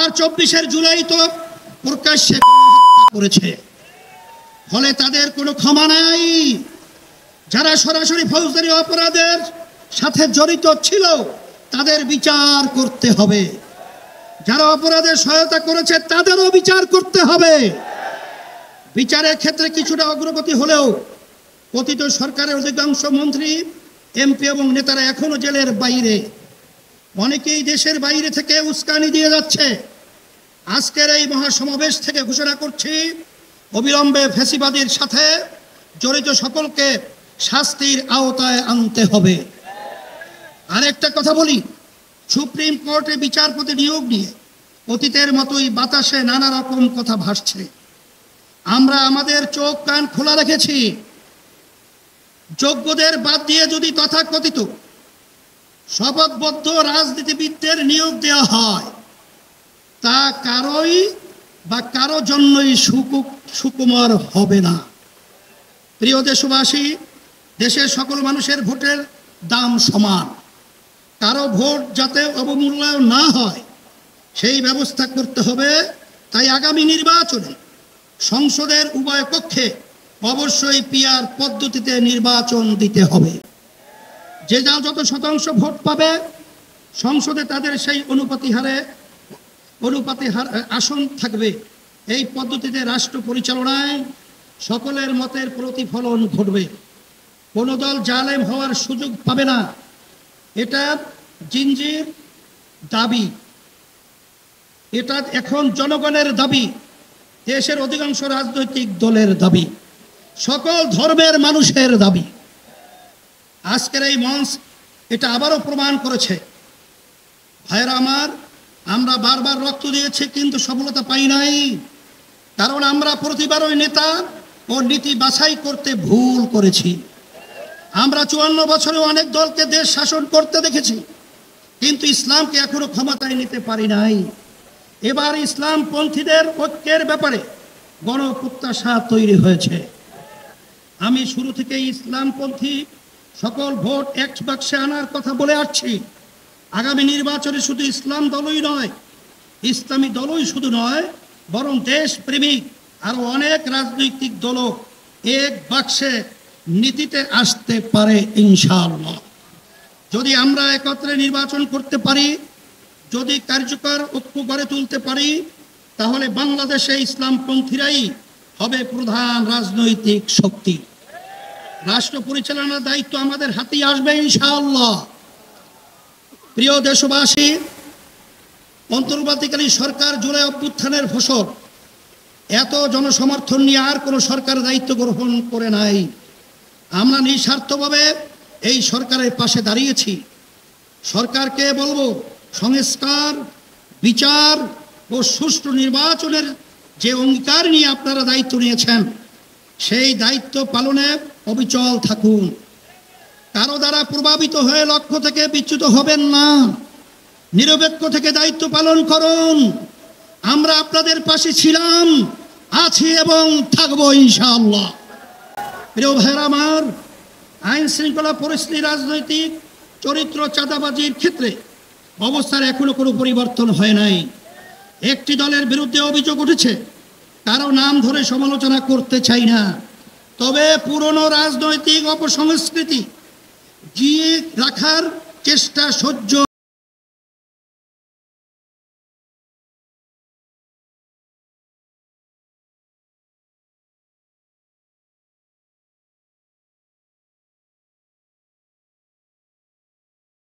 আর 24 জুলাই তো প্রকাশ্যে হত্যা করেছে, ফলে তাদের কোনো ক্ষমা নাই। যারা সরাসরি ফৌজদারি অপরাধের সাথে জড়িত ছিল তাদের বিচার করতে হবে, যারা অপরাধের সহায়তা করেছে তাদেরও বিচার করতে হবে। বিচারের ক্ষেত্রে কিছুটা অগ্রগতি হলেও পতিত সরকারের অধিকাংশ মন্ত্রী, এমপি এবং নেতারা এখনো জেলের বাইরে, অনেকেই দেশের বাইরে থেকে উস্কানি দিয়ে যাচ্ছে। আজকের এই মহাসমাবেশ থেকে ঘোষণা করছি, অবিলম্বে ফ্যাসিবাদীর সাথে জড়িত সকলকে শাস্তির আওতায় আনতে হবে। আরেকটা কথা বলি, সুপ্রিম কোর্টে বিচারপতি নিয়োগ নিয়ে অতীতের মতোই বাতাসে নানা রকম কথা ভাসছে। আমরা আমাদের চোখ কান খোলা রেখেছি। যোগ্যদের বাদ দিয়ে যদি তথাকথিত শপথবদ্ধ রাজনীতিবিদদের নিয়োগ দেওয়া হয়, তা কারো জন্যই সুকুমার হবে না। প্রিয় দেশবাসী, দেশের সকল মানুষের ভোটের দাম সমান, কারো ভোট যাতে অবমূল্যায়ন না হয় সেই ব্যবস্থা করতে হবে। তাই আগামী নির্বাচনে সংসদের উভয় কক্ষে অবশ্যই পিআর পদ্ধতিতে নির্বাচন দিতে হবে। যে যা যত শতাংশ ভোট পাবে সংসদে তাদের সেই অনুপাতে আসন থাকবে। এই পদ্ধতিতে রাষ্ট্র পরিচালনায় সকলের মতের প্রতিফলন ঘটবে। কোনো দল জালেম হওয়ার সুযোগ পাবে না। এটা জিনজির দাবি, এটা এখন জনগণের দাবি, দেশের অধিকাংশ রাজনৈতিক দলের দাবি, সকল ধর্মের মানুষের দাবি। আজকের এই মঞ্চ এটা আবারও প্রমাণ করেছে। ভাইয়েরা আমার, আমরা বারবার রক্ত দিয়েছি কিন্তু সফলতা পাই নাই, কারণ আমরা প্রতিবারই নেতা ও নীতি বাছাই করতে ভুল করেছি। আমরা 54 বছরে অনেক দলকে দেশ শাসন করতে দেখেছি, কিন্তু ইসলামকে এখনো ক্ষমতায় নিতে পারি নাই। এবার ইসলামপন্থীদের ঐক্যের ব্যাপারে গণপ্রত্যাশা তৈরি হয়েছে। আমি শুরু থেকে ইসলামপন্থী সকল ভোট এক বাক্সে আনার কথা বলে আসছি। আগামী নির্বাচনে শুধু ইসলাম দলই নয়, ইসলামী দলই শুধু নয়, বরং দেশপ্রেমিক আরো অনেক রাজনৈতিক দলও এক বাক্সে নীতিতে আসতে পারে ইনশাআল্লাহ। যদি আমরা একত্রে নির্বাচন করতে পারি, যদি কার্যকর ঐক্য গড়ে তুলতে পারি, তাহলে বাংলাদেশে ইসলামপন্থীরাই হবে প্রধান রাজনৈতিক শক্তি। রাষ্ট্র পরিচালনার দায়িত্ব আমাদের হাতেই আসবে ইনশাআল্লাহ। প্রিয় দেশবাসী, অন্তর্বর্তীকালী সরকার জুলাই অভ্যুত্থানের ফসল। এত জনসমর্থন নিয়ে আর কোনো সরকার দায়িত্ব গ্রহণ করে নাই। আমরা নিঃস্বার্থভাবে এই সরকারের পাশে দাঁড়িয়েছি। সরকারকে বলবো, সংস্কার, বিচার ও সুষ্ঠু নির্বাচনের যে অঙ্গীকার নিয়ে আপনারা দায়িত্ব নিয়েছেন, সেই দায়িত্ব পালনে অবিচল থাকুন। কারো দ্বারা প্রভাবিত হয়ে লক্ষ্য থেকে বিচ্যুত হবেন না। নিরপেক্ষ থেকে দায়িত্ব পালন করুন। আমরা আপনাদের পাশে ছিলাম, আছি এবং থাকবো ইনশাআল্লাহ। প্রিয় ভাইরা আমার, আইন শৃঙ্খলা পরিস্থিতি, রাজনৈতিক চরিত্র, চাঁদাবাজির ক্ষেত্রে অবস্থার এখনো কোনো পরিবর্তন হয় নাই। একটি দলের বিরুদ্ধে অভিযোগ উঠেছে, কারো নাম ধরে সমালোচনা করতে চাই না, তবে পুরনো রাজনৈতিক অপসংস্কৃতি জিয়ে রাখার চেষ্টা সহ্য